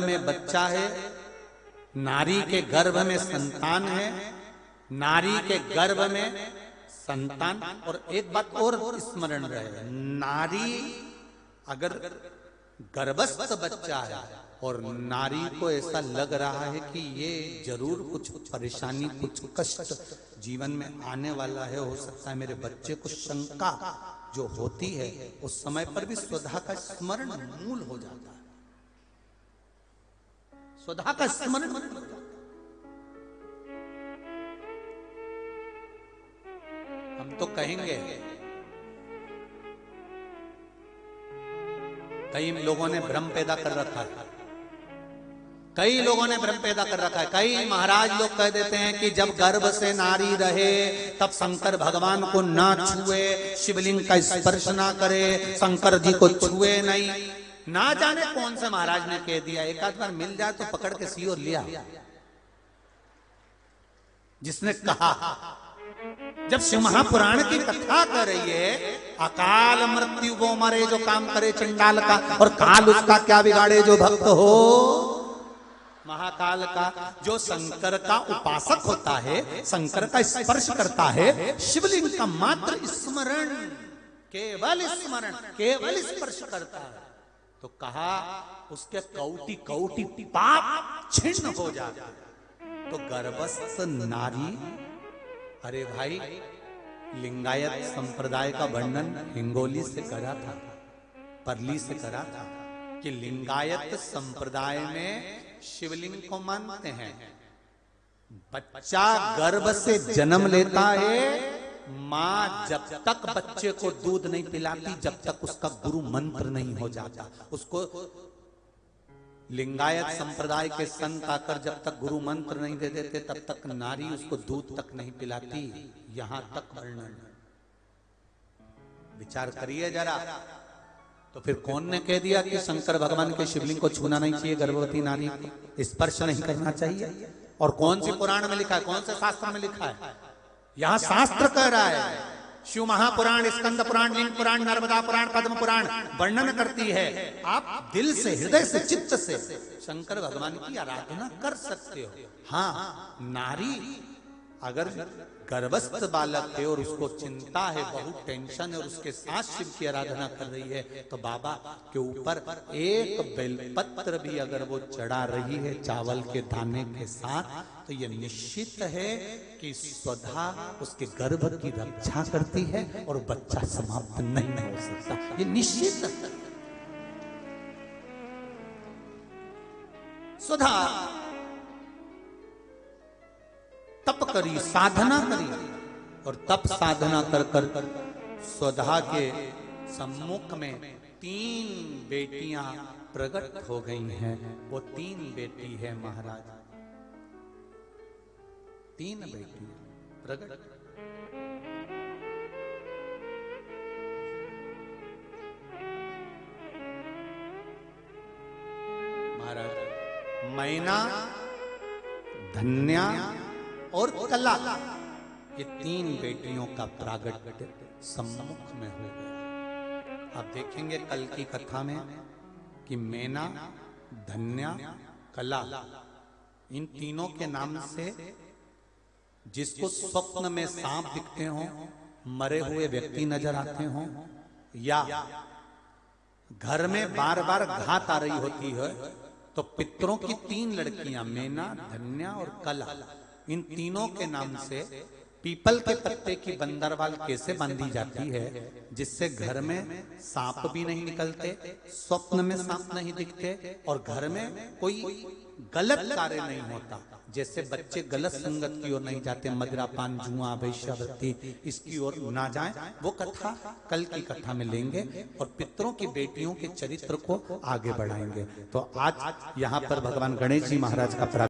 में बच्चा है, नारी के गर्भ में संतान है, नारी के गर्भ में संतान। और एक बात और स्मरण रहे, नारी अगर गर्भस्थ बच्चा है और नारी को ऐसा लग रहा है कि ये जरूर कुछ परेशानी, कुछ कष्ट जीवन में आने वाला है, हो सकता है मेरे बच्चे को शंका जो होती है, उस समय पर भी स्वधा का स्मरण मूल हो जाता है। स्वधा का स्मरण मूल हो जाता है। हम तो कहेंगे, कई लोगों ने भ्रम पैदा कर रखा है, कई लोगों ने भ्रम पैदा कर रखा है। कई महाराज लोग कह देते हैं कि जब गर्भ से नारी रहे तब शंकर भगवान को ना छुए, शिवलिंग का स्पर्श ना करे, शंकर जी को छुए नहीं। ना जाने कौन से महाराज ने कह दिया, एक आध बार मिल जाए तो पकड़ के सी और लिया। जिसने कहा, जब शिव महापुराण की कथा कर रही है, अकाल मृत्यु वो मरे जो काम करे चंडाल का, और काल उसका क्या बिगाड़े जो भक्त हो महाकाल का। जो शंकर का उपासक होता है, शंकर का स्पर्श करता है, शिवलिंग का मात्र स्मरण, केवल स्मरण, केवल स्पर्श करता है, तो कहा उसके कौटि कौटि पाप छिन्न हो जाता है। तो गर्भस्थ नारी, अरे भाई, लिंगायत संप्रदाय का वर्णन हिंगोली से करा था, परली से करा था कि लिंगायत संप्रदाय में शिवलिंग को मानते हैं। बच्चा गर्भ से जन्म लेता है, मां जब तक बच्चे को दूध नहीं पिलाती, जब तक उसका गुरु मंत्र नहीं हो जाता। उसको लिंगायत संप्रदाय के संत आकर जब तक गुरु मंत्र नहीं दे देते, तब तक नारी उसको दूध तक नहीं पिलाती। यहां तक वर्णन, विचार करिए जरा। तो फिर कौन ने कह दिया कि शंकर भगवान के शिवलिंग को छूना नहीं चाहिए, गर्भवती नारी को स्पर्श नहीं करना चाहिए? और कौन सी पुराण में लिखा है, कौन से शास्त्र में लिखा है? यहां शास्त्र कह रहा है, शिव महापुराण, स्कंद पुराण, लिंग पुराण, नर्मदा पुराण, पद्म पुराण वर्णन करती है। आप दिल से, हृदय से, चित्त से शंकर भगवान की आराधना कर सकते हो। हाँ, नारी अगर गर्भस्थ बालक है और उसको चिंता है, बहुत टेंशन है, और उसके साथ शिव की आराधना कर रही है, तो बाबा के ऊपर एक बेलपत्र भी अगर वो चढ़ा रही है चावल के दाने के साथ, तो ये निश्चित है कि स्वधा उसके गर्भ की रक्षा करती है और बच्चा समाप्त नहीं हो सकता। ये निश्चित है। स्वधा तप करी, साधना करी, और तप साधना कर कर स्वधा के सम्मुख में 3 बेटियां प्रकट हो गई हैं। वो 3 बेटी है महाराज, 3 बेटी प्रकट। महाराज मैना, धन्या और कला, ये 3 बेटियों का प्रागट्य सम्मुख में हो गया। आप देखेंगे कल की कथा में कि मैना, धन्या, कला, इन तीनों के नाम से जिसको स्वप्न में सांप दिखते हो, मरे हुए व्यक्ति नजर आते हो, या घर में बार बार घात आ रही होती है, तो पितरों की 3 लड़कियां, मैना, धन्या और कला, इन तीनों के नाम से पीपल के पत्ते की बंदरवाल कैसे बांधी जाती है, जिससे घर में सांप भी नहीं निकलते, स्वप्न में सांप नहीं दिखते, और घर में कोई गलत कार्य नहीं होता। जैसे बच्चे गलत संगत की ओर नहीं जाते, मदिरापान, जुआ, वैश्यावृत्ति, इसकी ओर ना जाएं, वो कथा कल की कथा में लेंगे और पितरों की बेटियों के चरित्र को आगे बढ़ाएंगे। तो आज यहाँ पर भगवान गणेश जी महाराज का